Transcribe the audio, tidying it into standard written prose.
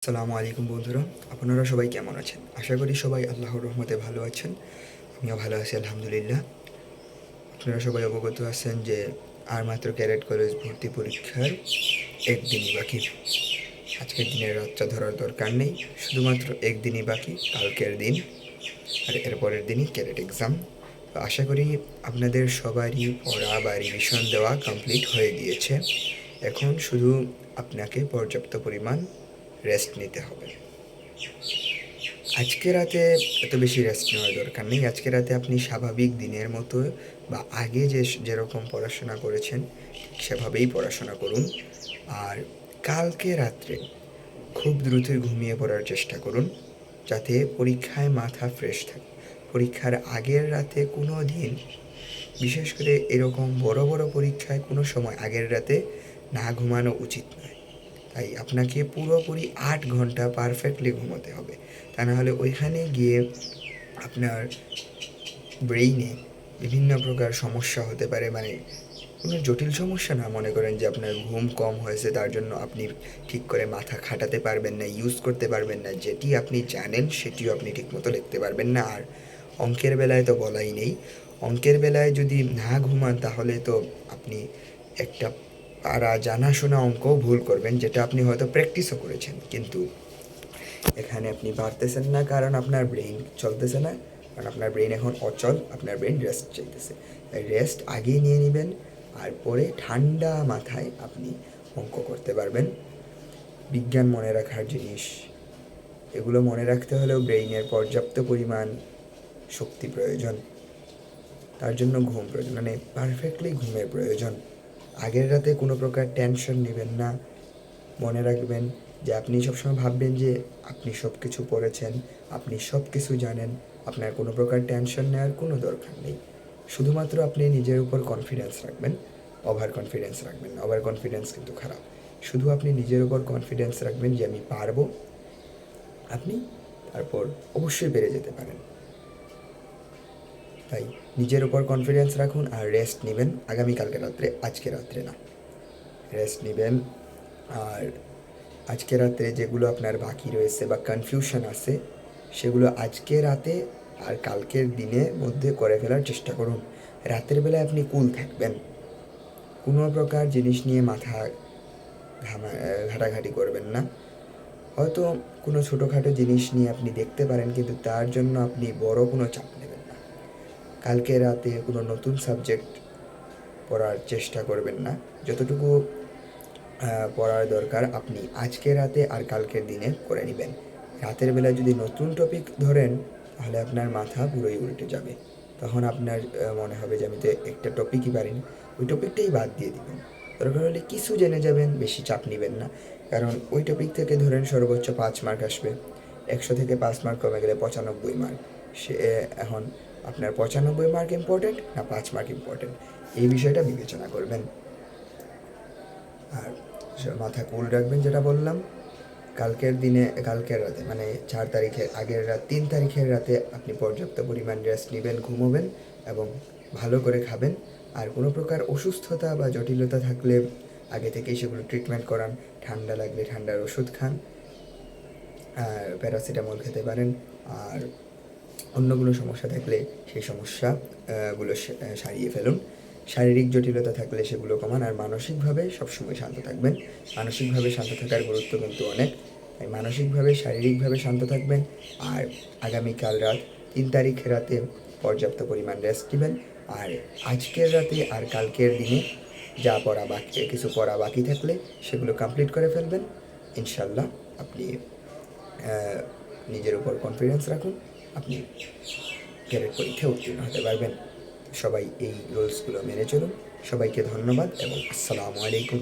আসসালামু আলাইকুম বন্ধুরা, আপনারা সবাই কেমন আছেন? আশা করি সবাই আল্লাহর রহমতে ভালো আছেন। আমিও ভালো আছি আলহামদুলিল্লাহ। আপনারা সবাই অবগত আছেন যে আর মাত্র ক্যাডেট কলেজ ভর্তি পরীক্ষার একদিনই বাকি। আজকের দিনের রাতটা ধরার দরকার নেই, শুধুমাত্র একদিনই বাকি, কালকের দিন আর এরপরের দিনই ক্যাডেট এক্সাম। তো আশা করি আপনাদের সবারই পড়া বা রিভিশন দেওয়া কমপ্লিট হয়ে গিয়েছে। এখন শুধু আপনাকে পর্যাপ্ত পরিমাণ রেস্ট নিতে হবে। আজকে রাতে এত বেশি রেস্ট নেওয়ার দরকার নেই। আজকে রাতে আপনি স্বাভাবিক দিনের মতো বা আগে যেরকম পড়াশোনা করেছেন সেভাবেই পড়াশোনা করুন। আর কালকে রাত্রে খুব দ্রুতই ঘুমিয়ে পড়ার চেষ্টা করুন, যাতে পরীক্ষায় মাথা ফ্রেশ থাকে। পরীক্ষার আগের রাতে কোনো দিন, বিশেষ করে এরকম বড় বড় পরীক্ষায় কোনো সময় আগের রাতে না ঘুমানো উচিত নয়। তাই আপনাকে পুরোপুরি 8 ঘন্টা পারফেক্টলি ঘুমোতে হবে। তা নাহলে ওইখানে গিয়ে আপনার ব্রেইনে বিভিন্ন প্রকার সমস্যা হতে পারে। মানে কোনো জটিল সমস্যা না, মনে করেন যে আপনার ঘুম কম হয়েছে তার জন্য আপনি ঠিক করে মাথা খাটাতে পারবেন না, ইউজ করতে পারবেন না, যেটি আপনি জানেন সেটিও আপনি ঠিকমতো লিখতে পারবেন না। আর অঙ্কের বেলায় তো বলাই নেই। অঙ্কের বেলায় যদি না ঘুমান তাহলে তো আপনি একটা জানাশোনা অঙ্কও ভুল করবেন, যেটা আপনি হয়তো প্র্যাকটিসও করেছেন, কিন্তু এখানে আপনি পারতেছেন না কারণ আপনার ব্রেইন চলতেছে না, কারণ আপনার ব্রেইন এখন অচল, আপনার ব্রেইন রেস্ট চাইতেছে। তাই রেস্ট আগেই নিয়ে নেবেন, আর পরে ঠান্ডা মাথায় আপনি অঙ্ক করতে পারবেন। বিজ্ঞান মনে রাখার জিনিস, এগুলো মনে রাখতে হলেও ব্রেইনের পর্যাপ্ত পরিমাণ শক্তি প্রয়োজন। তার জন্য ঘুম প্রয়োজন, মানে পারফেক্টলি ঘুমের প্রয়োজন। আগের রাতে কোনো প্রকার টেনশন নেবেন না। মনে রাখবেন যে আপনি সবসময় ভাববেন যে আপনি সব কিছু পড়েছেন, আপনি সব কিছু জানেন, আপনার কোনো প্রকার টেনশন নেওয়ার কোনো দরকার নেই। শুধুমাত্র আপনি নিজের উপর কনফিডেন্স রাখবেন, ওভার কনফিডেন্স রাখবেন না। ওভার কনফিডেন্স কিন্তু খারাপ। শুধু আপনি নিজের উপর কনফিডেন্স রাখবেন যে আমি পারবো, আপনি তারপর অবশ্যই পেরে যেতে পারেন। তাই নিজের উপর কনফিডেন্স রাখুন আর রেস্ট নেবেন আগামীকালকে রাত্রে, আজকে রাত্রে না। রেস্ট নেবেন। আর আজকে রাতে যেগুলো আপনার বাকি রয়েছে বা কনফিউশন আছে, সেগুলো আজকে রাতে আর কালকের দিনের মধ্যে করে ফেলার চেষ্টা করুন। রাতের বেলায় আপনি কুল থাকবেন, কোনো প্রকার জিনিস নিয়ে মাথা ঘাটাঘাটি করবেন না। হয়তো কোনো ছোটোখাটো জিনিস নিয়ে আপনি দেখতে পারেন, কিন্তু তার জন্য আপনি বড় কোনো চাপ নেবেন না। কালকে রাতে কোনো নতুন সাবজেক্ট পড়ার চেষ্টা করবেন না। যতটুকু পড়ার দরকার আপনি আজকে রাতে আর কালকের দিনে করে নেবেন। রাতের বেলা যদি নতুন টপিক ধরেন তাহলে আপনার মাথা পুরোই উল্টে যাবে। তখন আপনার মনে হবে যে আমি তো একটা টপিকই পারি না, ওই টপিকটাই বাদ দিয়ে দিবেন। দরকার হলে কিছু জেনে যাবেন, বেশি চাপ নেবেন না। কারণ ওই টপিক থেকে ধরেন সর্বোচ্চ 5 মার্ক আসবে, 100 থেকে 5 মার্ক কমে গেলে 95 মার্ক। সে এখন আপনার 95 মার্ক ইম্পর্টেন্ট না 5 মার্ক ইম্পর্টেন্ট, এই বিষয়টা বিবেচনা করবেন। আর মাথা কুল রাখবেন, যেটা বললাম। কালকের রাতে মানে 4 তারিখের আগের রাত, 3 তারিখের রাতে আপনি পর্যাপ্ত পরিমাণ রেস্ট নেবেন, ঘুমোবেন এবং ভালো করে খাবেন। আর কোনো প্রকার অসুস্থতা বা জটিলতা থাকলে আগে থেকেই সেগুলো ট্রিটমেন্ট করান। ঠান্ডা লাগলে ঠান্ডার ওষুধ খান, আর প্যারাসিটামল খেতে পারেন। আর অন্য কোনো সমস্যা থাকলে সেই সমস্যাগুলো সারিয়ে ফেলুন। শারীরিক জটিলতা থাকলে সেগুলো কমান। আর মানসিকভাবে সবসময় শান্ত থাকবেন। মানসিকভাবে শান্ত থাকার গুরুত্ব কিন্তু অনেক। তাই মানসিকভাবে শারীরিকভাবে শান্ত থাকবেন। আর আগামীকাল রাত 3 তারিখ রাতে পর্যাপ্ত পরিমাণ রেস্ট নেবেন। আর আজকের রাতে আর কালকের দিনে কিছু পড়া বাকি থাকলে সেগুলো কমপ্লিট করে ফেলবেন। ইনশাল্লাহ আপনি নিজের উপর কনফিডেন্স রাখুন, আপনি ক্যাডেট পরীক্ষায় উত্তীর্ণ হতে পারবেন। সবাই এই রুলসগুলো মেনে চলুন। সবাইকে ধন্যবাদ এবং আসসালামু আলাইকুম।